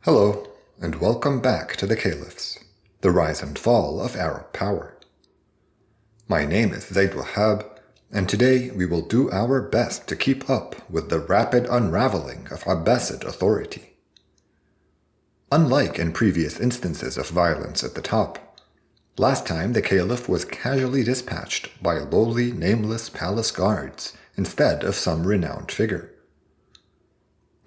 Hello, and welcome back to the Caliphs, the rise and fall of Arab power. My name is Zaid Wahab, and today we will do our best to keep up with the rapid unraveling of Abbasid authority. Unlike in previous instances of violence at the top, last time the Caliph was casually dispatched by lowly, nameless palace guards instead of some renowned figure.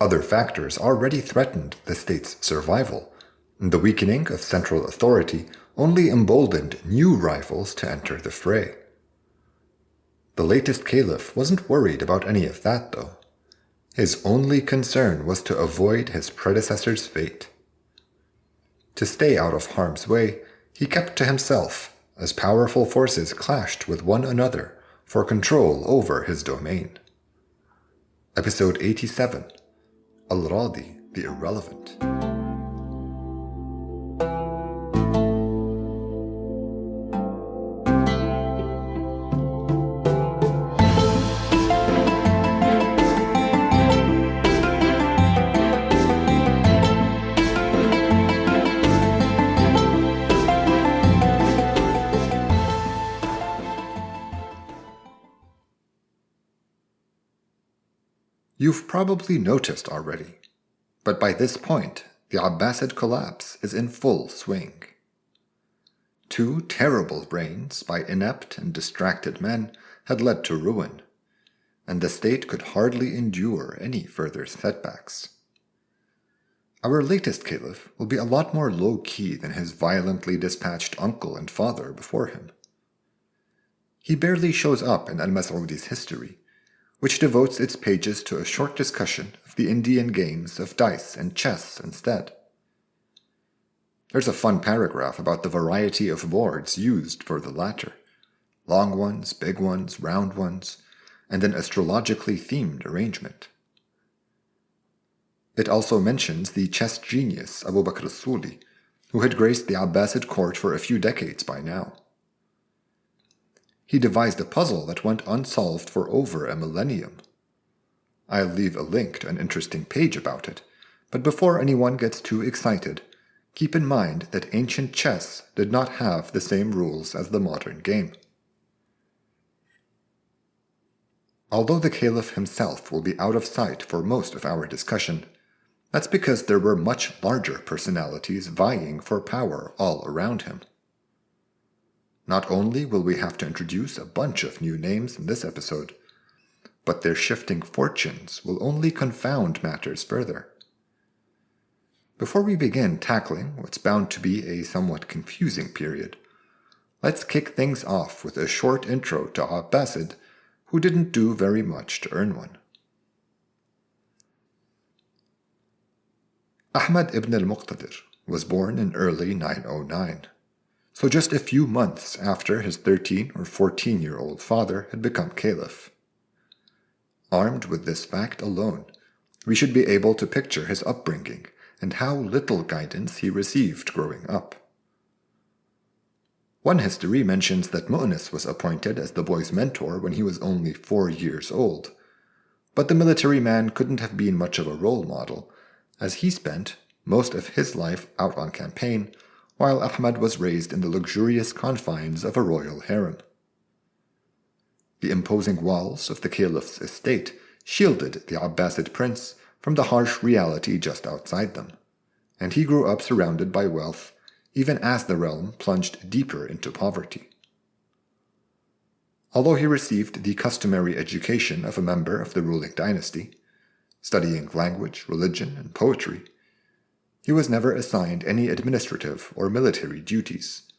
Other factors already threatened the state's survival, and the weakening of central authority only emboldened new rivals to enter the fray. The latest caliph wasn't worried about any of that, though. His only concern was to avoid his predecessor's fate. To stay out of harm's way, he kept to himself as powerful forces clashed with one another for control over his domain. Episode 87. Radi, the Irrelevant. You've probably noticed already, but by this point, the Abbasid collapse is in full swing. Two terrible reigns by inept and distracted men had led to ruin, and the state could hardly endure any further setbacks. Our latest caliph will be a lot more low-key than his violently dispatched uncle and father before him. He barely shows up in al-Mas'udi's history, which devotes its pages to a short discussion of the Indian games of dice and chess instead. There's a fun paragraph about the variety of boards used for the latter: long ones, big ones, round ones, and an astrologically themed arrangement. It also mentions the chess genius Abu Bakr as-Suli, who had graced the Abbasid court for a few decades by now. He devised a puzzle that went unsolved for over a millennium. I'll leave a link to an interesting page about it, but before anyone gets too excited, keep in mind that ancient chess did not have the same rules as the modern game. Although the caliph himself will be out of sight for most of our discussion, that's because there were much larger personalities vying for power all around him. Not only will we have to introduce a bunch of new names in this episode, but their shifting fortunes will only confound matters further. Before we begin tackling what's bound to be a somewhat confusing period, let's kick things off with a short intro to Abbasid, who didn't do very much to earn one. Ahmad ibn al-Muqtadir was born in early 909. So just a few months after his 13 or 14-year-old father had become caliph. Armed with this fact alone, we should be able to picture his upbringing and how little guidance he received growing up. One history mentions that Mu'nis was appointed as the boy's mentor when he was only 4 years old, but the military man couldn't have been much of a role model, as he spent most of his life out on campaign, while Ahmad was raised in the luxurious confines of a royal harem. The imposing walls of the caliph's estate shielded the Abbasid prince from the harsh reality just outside them, and he grew up surrounded by wealth even as the realm plunged deeper into poverty. Although he received the customary education of a member of the ruling dynasty, studying language, religion, and poetry, he was never assigned any administrative or military duties.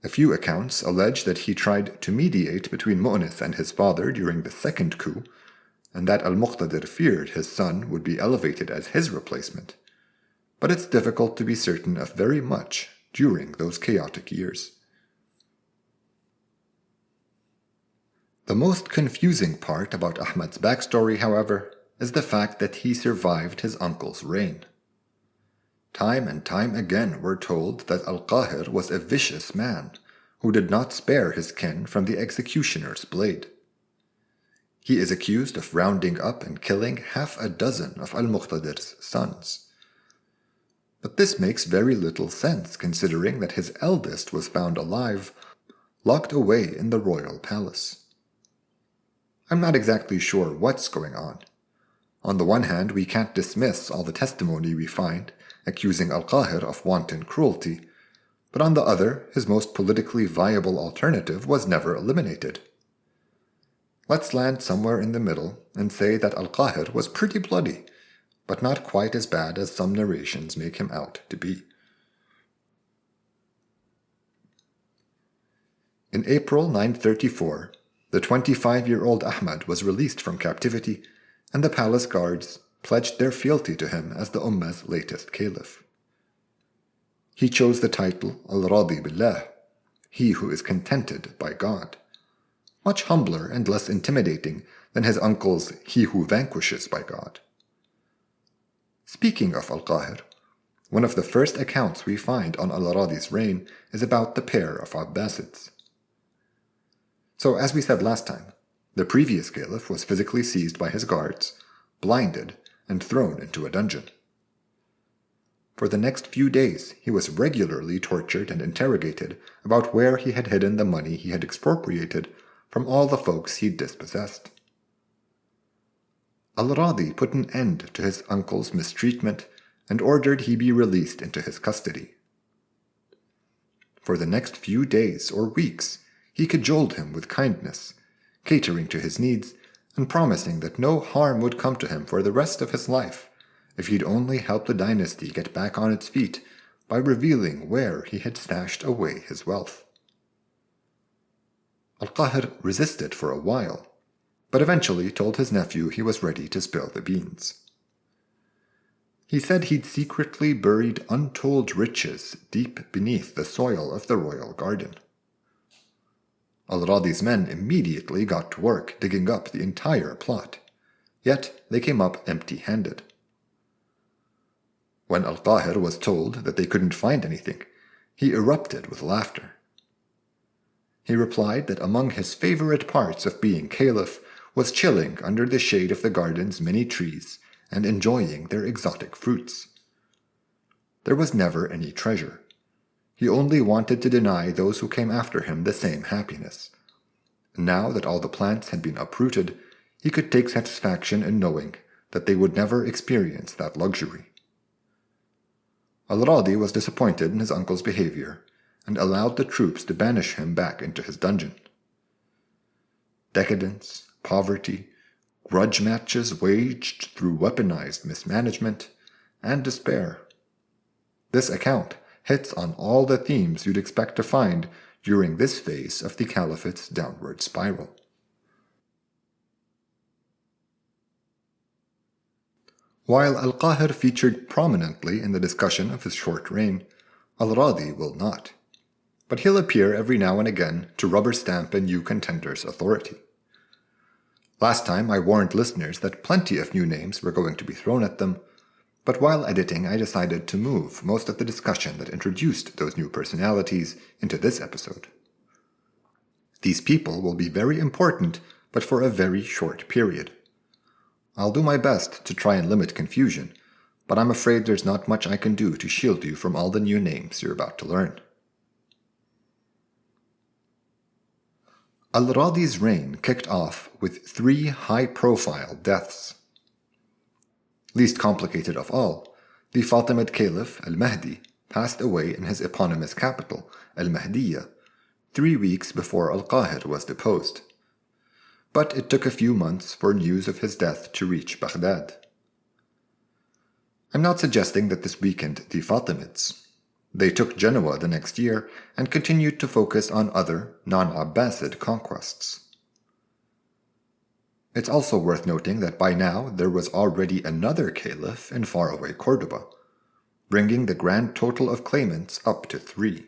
A few accounts allege that he tried to mediate between Mu'nis and his father during the second coup, and that al-Muqtadir feared his son would be elevated as his replacement, but it's difficult to be certain of very much during those chaotic years. The most confusing part about Ahmad's backstory, however, is the fact that he survived his uncle's reign. Time and time again we're told that Al-Qahir was a vicious man who did not spare his kin from the executioner's blade. He is accused of rounding up and killing half a dozen of al-Muqtadir's sons, But this makes very little sense considering that his eldest was found alive, locked away in the royal palace. I'm not exactly sure what's going on. On the one hand, we can't dismiss all the testimony we find accusing Al-Qahir of wanton cruelty, but on the other, his most politically viable alternative was never eliminated. Let's land somewhere in the middle and say that Al-Qahir was pretty bloody, but not quite as bad as some narrations make him out to be. In April 934, the 25-year-old Ahmad was released from captivity, and the palace guards pledged their fealty to him as the Ummah's latest caliph. He chose the title Al-Radi Billah, he who is contented by God, much humbler and less intimidating than his uncle's he who vanquishes by God. Speaking of Al-Qahir, one of the first accounts we find on Al-Radi's reign is about the pair of Abbasids. So, as we said last time, the previous caliph was physically seized by his guards, blinded, and thrown into a dungeon. For the next few days, he was regularly tortured and interrogated about where he had hidden the money he had expropriated from all the folks he'd dispossessed. Al-Radi put an end to his uncle's mistreatment and ordered he be released into his custody. For the next few days or weeks, he cajoled him with kindness, catering to his needs and promising that no harm would come to him for the rest of his life if he'd only help the dynasty get back on its feet by revealing where he had stashed away his wealth. Al-Qahir resisted for a while, but eventually told his nephew he was ready to spill the beans. He said he'd secretly buried untold riches deep beneath the soil of the royal garden. Al-Radi's men immediately got to work digging up the entire plot, yet they came up empty-handed. When Al-Qahir was told that they couldn't find anything, he erupted with laughter. He replied that among his favorite parts of being caliph was chilling under the shade of the garden's many trees and enjoying their exotic fruits. There was never any treasure. He only wanted to deny those who came after him the same happiness. Now that all the plants had been uprooted, he could take satisfaction in knowing that they would never experience that luxury. Al-Radi was disappointed in his uncle's behavior and allowed the troops to banish him back into his dungeon. Decadence, poverty, grudge matches waged through weaponized mismanagement, and despair. This account hits on all the themes you'd expect to find during this phase of the caliphate's downward spiral. While Al-Qahir featured prominently in the discussion of his short reign, Al-Radi will not. But he'll appear every now and again to rubber stamp a new contender's authority. Last time I warned listeners that plenty of new names were going to be thrown at them, but while editing I decided to move most of the discussion that introduced those new personalities into this episode. These people will be very important, but for a very short period. I'll do my best to try and limit confusion, but I'm afraid there's not much I can do to shield you from all the new names you're about to learn. Al-Radi's reign kicked off with 3 high-profile deaths. Least complicated of all, the Fatimid Caliph Al-Mahdi passed away in his eponymous capital, Al-Mahdiyya, 3 weeks before Al-Qahir was deposed. But it took a few months for news of his death to reach Baghdad. I'm not suggesting that this weakened the Fatimids. They took Genoa the next year and continued to focus on other, non-Abbasid conquests. It's also worth noting that by now there was already another caliph in faraway Cordoba, bringing the grand total of claimants up to 3.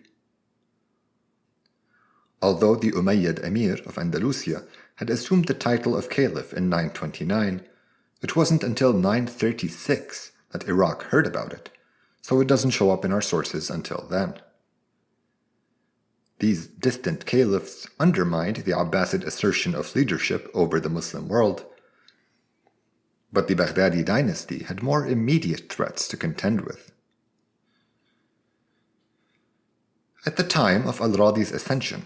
Although the Umayyad Emir of Andalusia had assumed the title of caliph in 929, it wasn't until 936 that Iraq heard about it, so it doesn't show up in our sources until then. These distant caliphs undermined the Abbasid assertion of leadership over the Muslim world, but the Baghdadi dynasty had more immediate threats to contend with. At the time of al-Radi's ascension,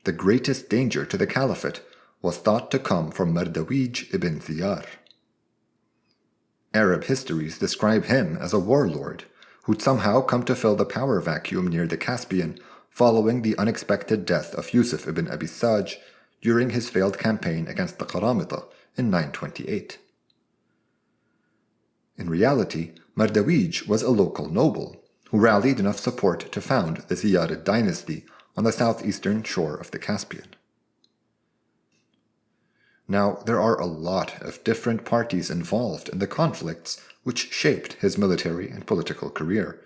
the greatest danger to the caliphate was thought to come from Mardawij ibn Ziyar. Arab histories describe him as a warlord who'd somehow come to fill the power vacuum near the Caspian following the unexpected death of Yusuf ibn Abbasid during his failed campaign against the Qaramita in 928. In reality, Mardawij was a local noble who rallied enough support to found the Ziyarid dynasty on the southeastern shore of the Caspian. Now, there are a lot of different parties involved in the conflicts which shaped his military and political career,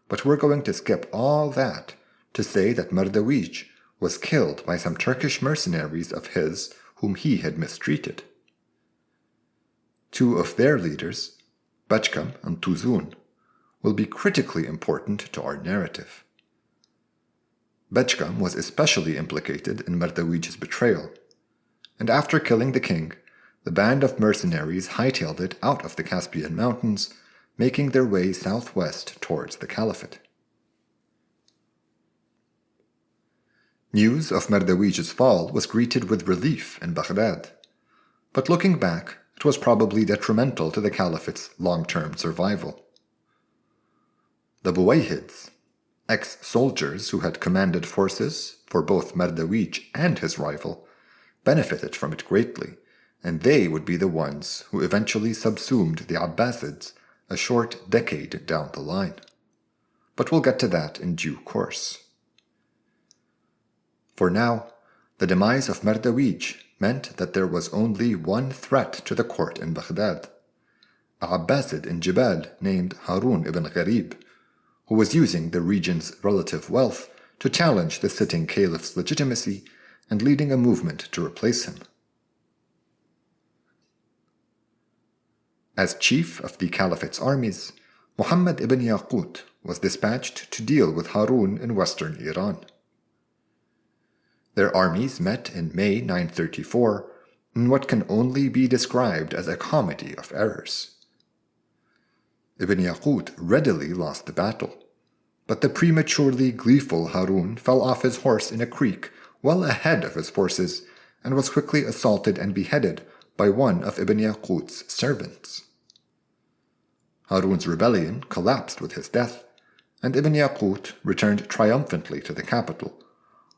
but we're going to skip all that to say that Mardawij was killed by some Turkish mercenaries of his whom he had mistreated. Two of their leaders, Bachkam and Tuzun, will be critically important to our narrative. Bachkam was especially implicated in Mardawij's betrayal, and after killing the king, the band of mercenaries hightailed it out of the Caspian Mountains, making their way southwest towards the caliphate. News of Mardawij's fall was greeted with relief in Baghdad, but looking back, it was probably detrimental to the caliphate's long-term survival. The Buwayhids, ex-soldiers who had commanded forces for both Mardawij and his rival, benefited from it greatly, and they would be the ones who eventually subsumed the Abbasids a short decade down the line. But we'll get to that in due course. For now, the demise of Mardawij meant that there was only one threat to the court in Baghdad, a Abbasid in Jibal named Harun ibn Gharib, who was using the region's relative wealth to challenge the sitting caliph's legitimacy and leading a movement to replace him. As chief of the caliphate's armies, Muhammad ibn Yaqut was dispatched to deal with Harun in western Iran. Their armies met in May 934 in what can only be described as a comedy of errors. Ibn Yaqut readily lost the battle, but the prematurely gleeful Harun fell off his horse in a creek well ahead of his forces and was quickly assaulted and beheaded by one of Ibn Yaqut's servants. Harun's rebellion collapsed with his death, and Ibn Yaqut returned triumphantly to the capital,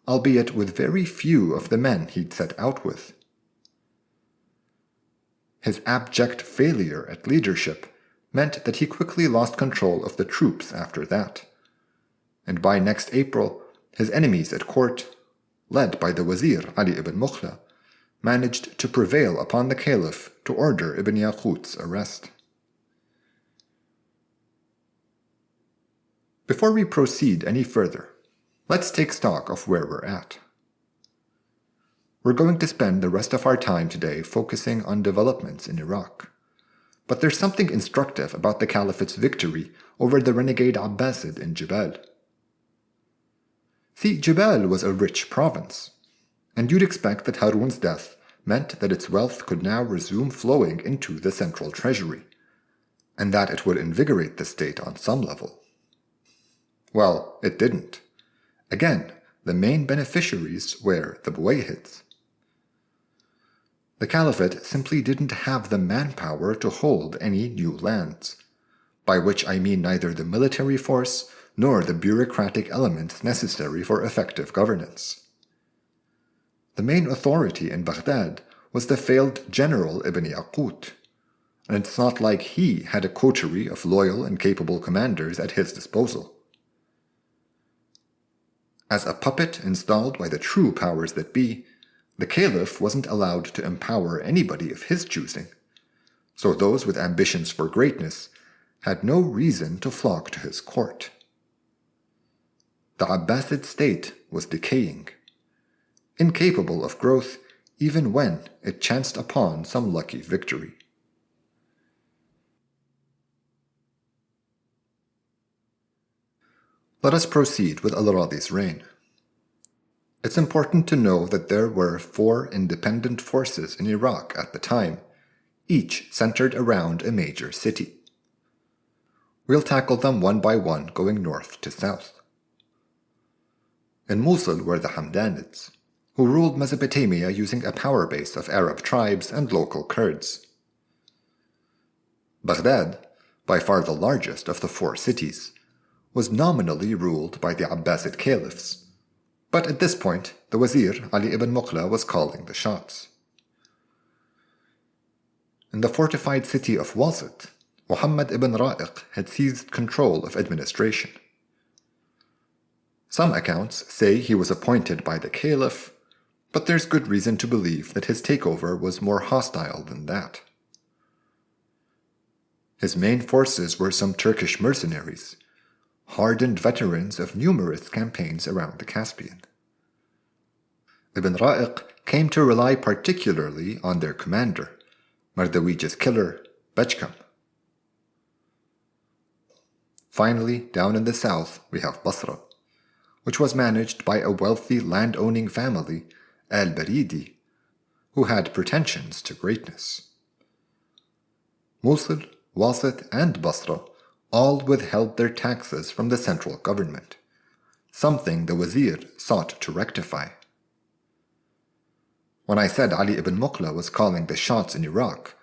albeit with very few of the men he'd set out with. His abject failure at leadership meant that he quickly lost control of the troops after that, and by next April, his enemies at court, led by the Wazir Ali ibn Mukhla, managed to prevail upon the caliph to order Ibn Yaqut's arrest. Before we proceed any further, let's take stock of where we're at. We're going to spend the rest of our time today focusing on developments in Iraq, but there's something instructive about the caliphate's victory over the renegade Abbasid in Jibal. See, Jibal was a rich province, and you'd expect that Harun's death meant that its wealth could now resume flowing into the central treasury, and that it would invigorate the state on some level. Well, it didn't. Again, the main beneficiaries were the Buwayhids. The caliphate simply didn't have the manpower to hold any new lands, by which I mean neither the military force nor the bureaucratic elements necessary for effective governance. The main authority in Baghdad was the failed general Ibn Yaqut, and it's not like he had a coterie of loyal and capable commanders at his disposal. As a puppet installed by the true powers that be, the caliph wasn't allowed to empower anybody of his choosing, so those with ambitions for greatness had no reason to flock to his court. The Abbasid state was decaying, incapable of growth even when it chanced upon some lucky victory. Let us proceed with al-Radi's reign. It's important to know that there were 4 independent forces in Iraq at the time, each centered around a major city. We'll tackle them one by one going north to south. In Mosul were the Hamdanids, who ruled Mesopotamia using a power base of Arab tribes and local Kurds. Baghdad, by far the largest of the four cities, was nominally ruled by the Abbasid caliphs, but at this point the Wazir Ali ibn Muqla was calling the shots. In the fortified city of Wasit, Muhammad ibn Ra'iq had seized control of administration. Some accounts say he was appointed by the caliph, but there's good reason to believe that his takeover was more hostile than that. His main forces were some Turkish mercenaries, hardened veterans of numerous campaigns around the Caspian. Ibn Ra'iq came to rely particularly on their commander, Mardawij's killer, Bechkam. Finally, down in the south, we have Basra, which was managed by a wealthy land-owning family, al-Baridi, who had pretensions to greatness. Mosul, Wasit, and Basra all withheld their taxes from the central government, something the Wazir sought to rectify. When I said Ali ibn Muqla was calling the shots in Iraq,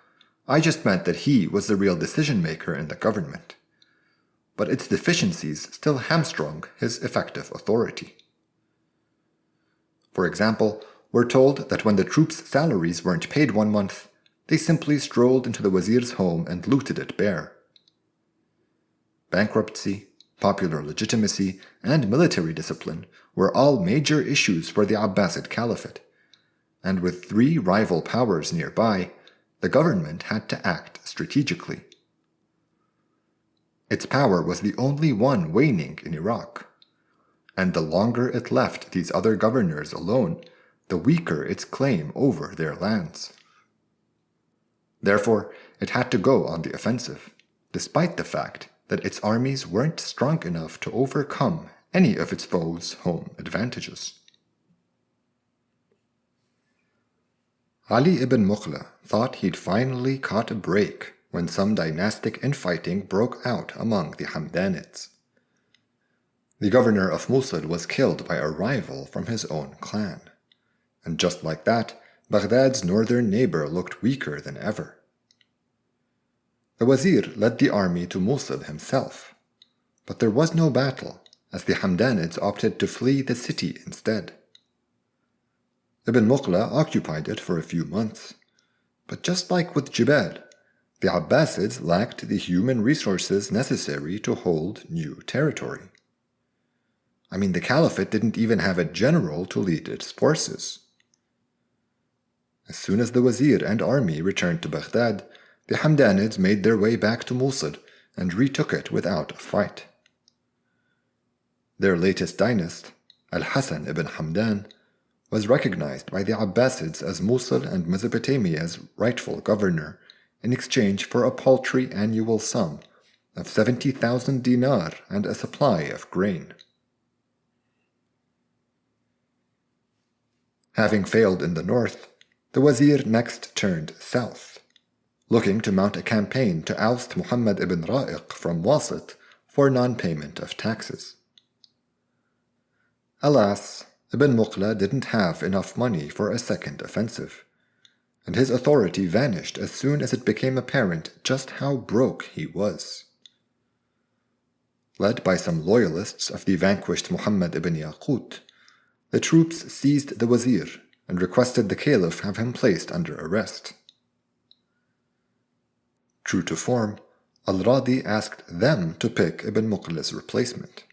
I just meant that he was the real decision-maker in the government. But its deficiencies still hamstrung his effective authority. For example, we're told that when the troops' salaries weren't paid one month, they simply strolled into the Wazir's home and looted it bare. Bankruptcy, popular legitimacy, and military discipline were all major issues for the Abbasid Caliphate, and with three rival powers nearby, the government had to act strategically. Its power was the only one waning in Iraq, and the longer it left these other governors alone, the weaker its claim over their lands. Therefore, it had to go on the offensive, despite the fact that its armies weren't strong enough to overcome any of its foes' home advantages. Ali ibn Muqla thought he'd finally caught a break when some dynastic infighting broke out among the Hamdanids. The governor of Mosul was killed by a rival from his own clan, and just like that, Baghdad's northern neighbor looked weaker than ever. The Wazir led the army to Mosul himself, but there was no battle, as the Hamdanids opted to flee the city instead. Ibn Muqla occupied it for a few months, but just like with Jibal, the Abbasids lacked the human resources necessary to hold new territory. I mean, the Caliphate didn't even have a general to lead its forces. As soon as the Wazir and army returned to Baghdad, the Hamdanids made their way back to Mosul and retook it without a fight. Their latest dynast, Al-Hasan ibn Hamdan, was recognized by the Abbasids as Mosul and Mesopotamia's rightful governor in exchange for a paltry annual sum of 70,000 dinar and a supply of grain. Having failed in the north, the Wazir next turned south, looking to mount a campaign to oust Muhammad ibn Ra'iq from Wasit for non-payment of taxes. Alas, Ibn Muqla didn't have enough money for a second offensive, and his authority vanished as soon as it became apparent just how broke he was. Led by some loyalists of the vanquished Muhammad ibn Yaqut, the troops seized the Wazir and requested the Caliph have him placed under arrest. True to form, Radi asked them to pick Ibn Muqla's replacement,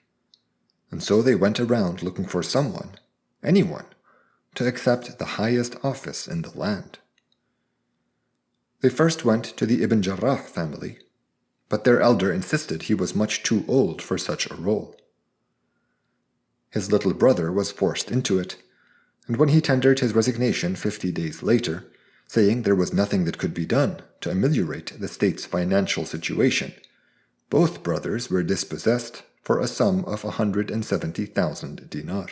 and so they went around looking for someone, anyone, to accept the highest office in the land. They first went to the Ibn Jarrah family, but their elder insisted he was much too old for such a role. His little brother was forced into it, and when he tendered his resignation 50 days later, saying there was nothing that could be done to ameliorate the state's financial situation, both brothers were dispossessed for a sum of 170,000 dinar.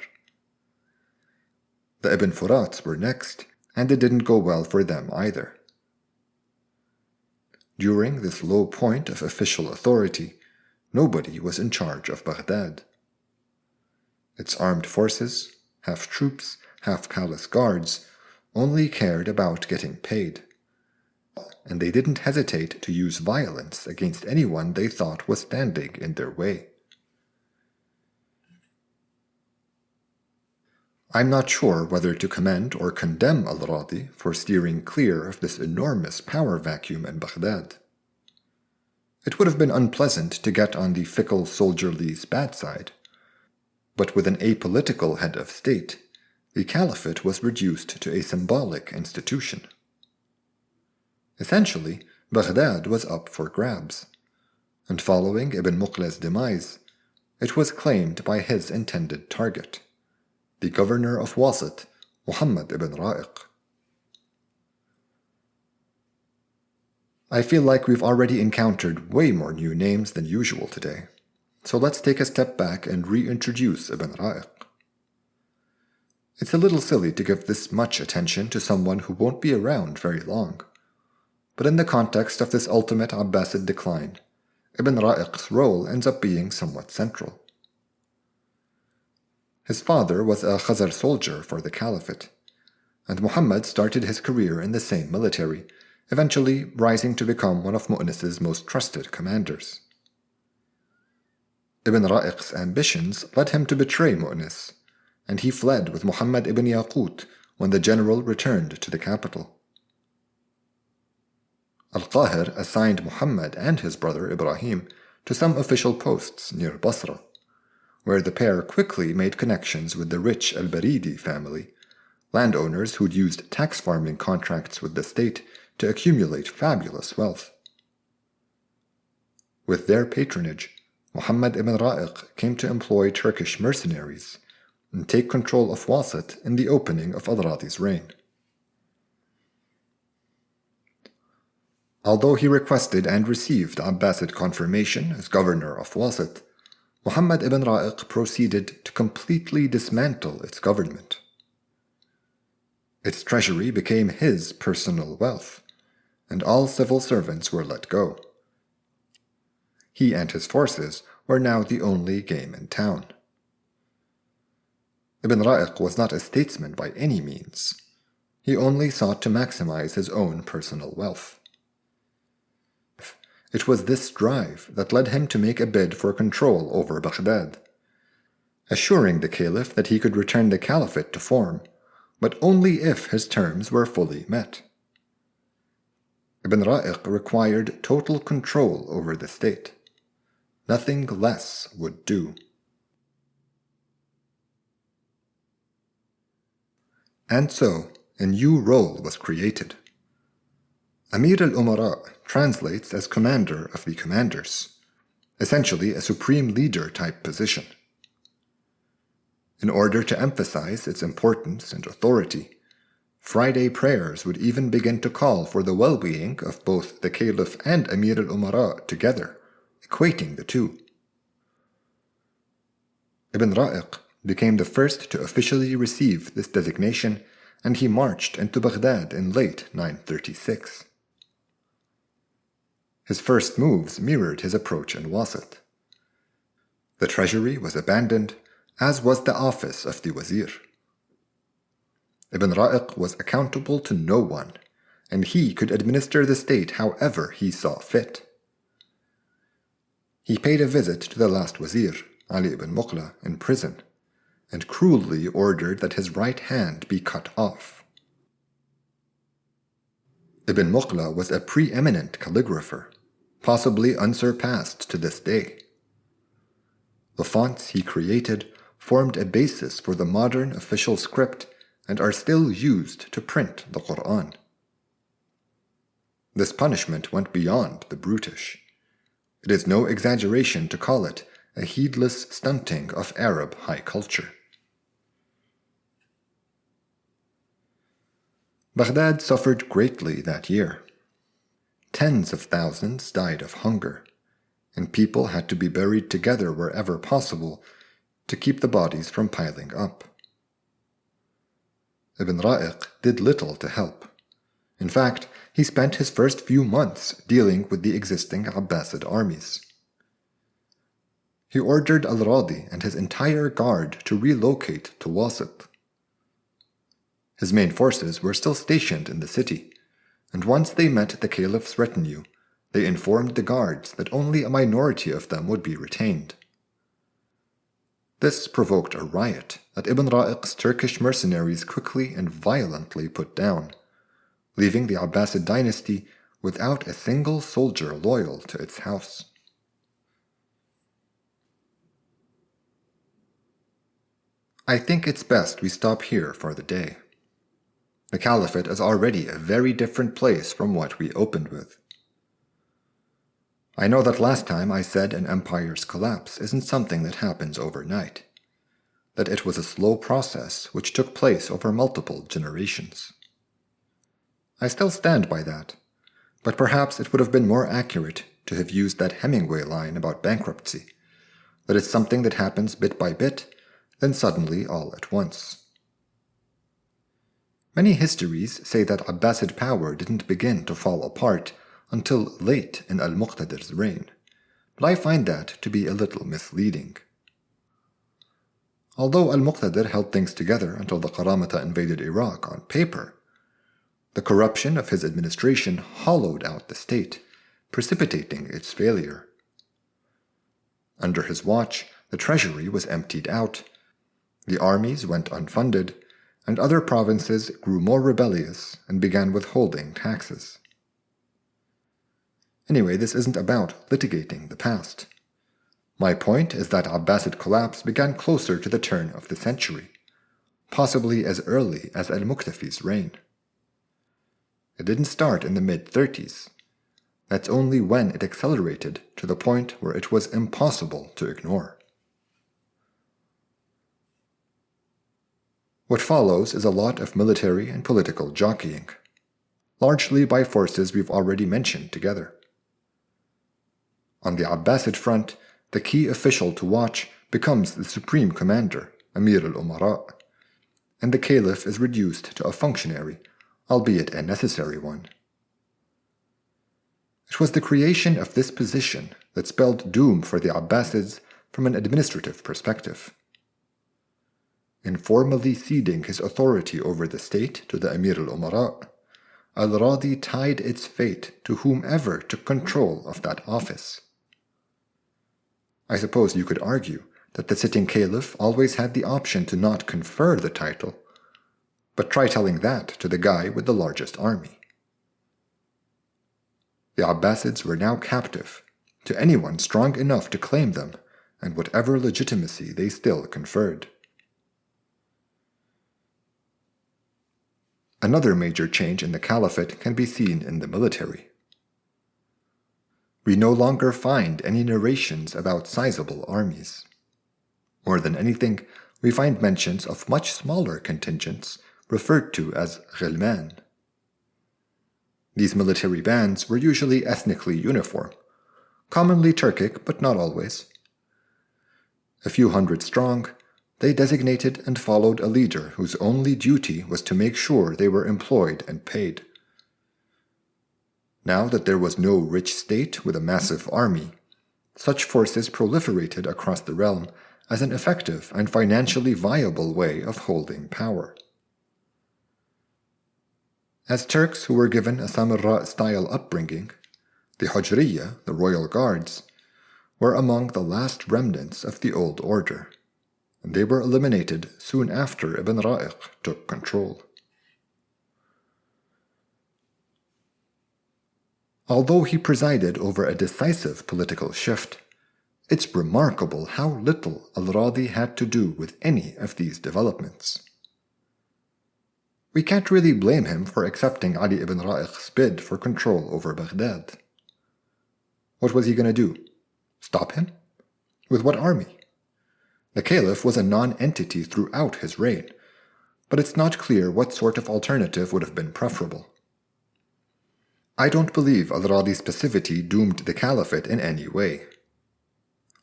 The Ibn Furats were next, and it didn't go well for them either. During this low point of official authority, nobody was in charge of Baghdad. Its armed forces, half troops, half callous guards, only cared about getting paid, and they didn't hesitate to use violence against anyone they thought was standing in their way. I'm not sure whether to commend or condemn al-Radi for steering clear of this enormous power vacuum in Baghdad. It would have been unpleasant to get on the fickle soldierly's bad side, but with an apolitical head of state, the caliphate was reduced to a symbolic institution. Essentially, Baghdad was up for grabs, and following Ibn Muqla's demise, it was claimed by his intended target, the governor of Wasit, Muhammad ibn Ra'iq. I feel like we've already encountered way more new names than usual today, so let's take a step back and reintroduce Ibn Ra'iq. It's a little silly to give this much attention to someone who won't be around very long, but in the context of this ultimate Abbasid decline, Ibn Ra'iq's role ends up being somewhat central. His father was a Khazar soldier for the caliphate, and Muhammad started his career in the same military, eventually rising to become one of Mu'nis's most trusted commanders. Ibn Ra'iq's ambitions led him to betray Mu'nis, and he fled with Muhammad ibn Yaqut when the general returned to the capital. Al-Qahir assigned Muhammad and his brother Ibrahim to some official posts near Basra, where the pair quickly made connections with the rich Al-Baridi family, landowners who'd used tax farming contracts with the state to accumulate fabulous wealth. With their patronage, Muhammad ibn Ra'iq came to employ Turkish mercenaries and take control of Wasit in the opening of al-Radi's reign. Although he requested and received Abbasid confirmation as governor of Wasit, Muhammad ibn Ra'iq proceeded to completely dismantle its government. Its treasury became his personal wealth, and all civil servants were let go. He and his forces were now the only game in town. Ibn Ra'iq was not a statesman by any means. He only sought to maximize his own personal wealth. It was this drive that led him to make a bid for control over Baghdad, assuring the caliph that he could return the caliphate to form, but only if his terms were fully met. Ibn Ra'iq required total control over the state. Nothing less would do. And so, a new role was created. Amir al-Umara translates as commander of the commanders, essentially a supreme leader type position. In order to emphasize its importance and authority, Friday prayers would even begin to call for the well-being of both the caliph and Amir al-Umara together, equating the two. Ibn Ra'iq became the first to officially receive this designation, and he marched into Baghdad in late 936. His first moves mirrored his approach in Wasit. The treasury was abandoned, as was the office of the wazir. Ibn Ra'iq was accountable to no one, and he could administer the state however he saw fit. He paid a visit to the last wazir, Ali ibn Muqla, in prison, and cruelly ordered that his right hand be cut off. Ibn Muqla was a preeminent calligrapher, possibly unsurpassed to this day. The fonts he created formed a basis for the modern official script and are still used to print the Quran. This punishment went beyond the brutish. It is no exaggeration to call it a heedless stunting of Arab high culture. Baghdad suffered greatly that year. Tens of thousands died of hunger, and people had to be buried together wherever possible to keep the bodies from piling up. Ibn Ra'iq did little to help. In fact, he spent his first few months dealing with the existing Abbasid armies. He ordered Radi and his entire guard to relocate to Wasit. His main forces were still stationed in the city, and once they met the caliph's retinue, they informed the guards that only a minority of them would be retained. This provoked a riot that Ibn Ra'iq's Turkish mercenaries quickly and violently put down, leaving the Abbasid dynasty without a single soldier loyal to its house. I think it's best we stop here for the day. The Caliphate is already a very different place from what we opened with. I know that last time I said an empire's collapse isn't something that happens overnight, that it was a slow process which took place over multiple generations. I still stand by that, but perhaps it would have been more accurate to have used that Hemingway line about bankruptcy, that it's something that happens bit by bit, then suddenly all at once. Many histories say that Abbasid power didn't begin to fall apart until late in al-Muqtadir's reign, but I find that to be a little misleading. Although al-Muqtadir held things together until the Qaramata invaded Iraq on paper, the corruption of his administration hollowed out the state, precipitating its failure. Under his watch, the treasury was emptied out, the armies went unfunded, and other provinces grew more rebellious and began withholding taxes. Anyway, this isn't about litigating the past. My point is that Abbasid collapse began closer to the turn of the century, possibly as early as al-Muqtafi's reign. It didn't start in the mid-30s. That's only when it accelerated to the point where it was impossible to ignore. What follows is a lot of military and political jockeying, largely by forces we've already mentioned together. On the Abbasid front, the key official to watch becomes the supreme commander, Amir al-Umara, and the caliph is reduced to a functionary, albeit a necessary one. It was the creation of this position that spelled doom for the Abbasids from an administrative perspective. In formally ceding his authority over the state to the Amir al-Umara, al-Radi tied its fate to whomever took control of that office. I suppose you could argue that the sitting caliph always had the option to not confer the title, but try telling that to the guy with the largest army. The Abbasids were now captive to anyone strong enough to claim them and whatever legitimacy they still conferred. Another major change in the caliphate can be seen in the military. We no longer find any narrations about sizable armies. More than anything, we find mentions of much smaller contingents referred to as ghilman. These military bands were usually ethnically uniform, commonly Turkic but not always. A few hundred strong, they designated and followed a leader whose only duty was to make sure they were employed and paid. Now that there was no rich state with a massive army, such forces proliferated across the realm as an effective and financially viable way of holding power. As Turks who were given a Samarra-style upbringing, the Hujriya, the royal guards, were among the last remnants of the old order, and they were eliminated soon after Ibn Ra'iq took control. Although he presided over a decisive political shift, it's remarkable how little al-Radi had to do with any of these developments. We can't really blame him for accepting Ali ibn Ra'iq's bid for control over Baghdad. What was he going to do? Stop him? With what army? The caliph was a non-entity throughout his reign, but it's not clear what sort of alternative would have been preferable. I don't believe al-Radi's passivity doomed the caliphate in any way.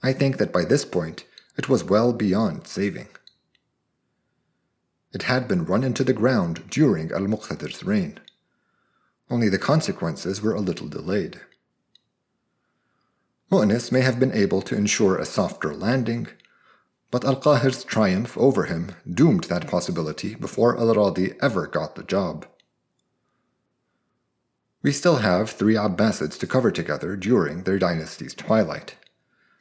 I think that by this point, it was well beyond saving. It had been run into the ground during al-Muqtadir's reign. Only the consequences were a little delayed. Mu'nis may have been able to ensure a softer landing, but Al-Qahir's triumph over him doomed that possibility before Al-Radi ever got the job. We still have 3 Abbasids to cover together during their dynasty's twilight,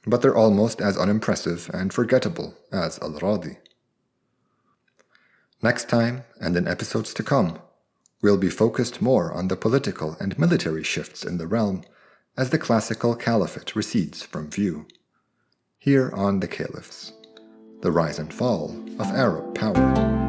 but they're almost as unimpressive and forgettable as Al-Radi. Next time, and in episodes to come, we'll be focused more on the political and military shifts in the realm as the classical caliphate recedes from view. Here on The Caliphs, the rise and fall of Arab power.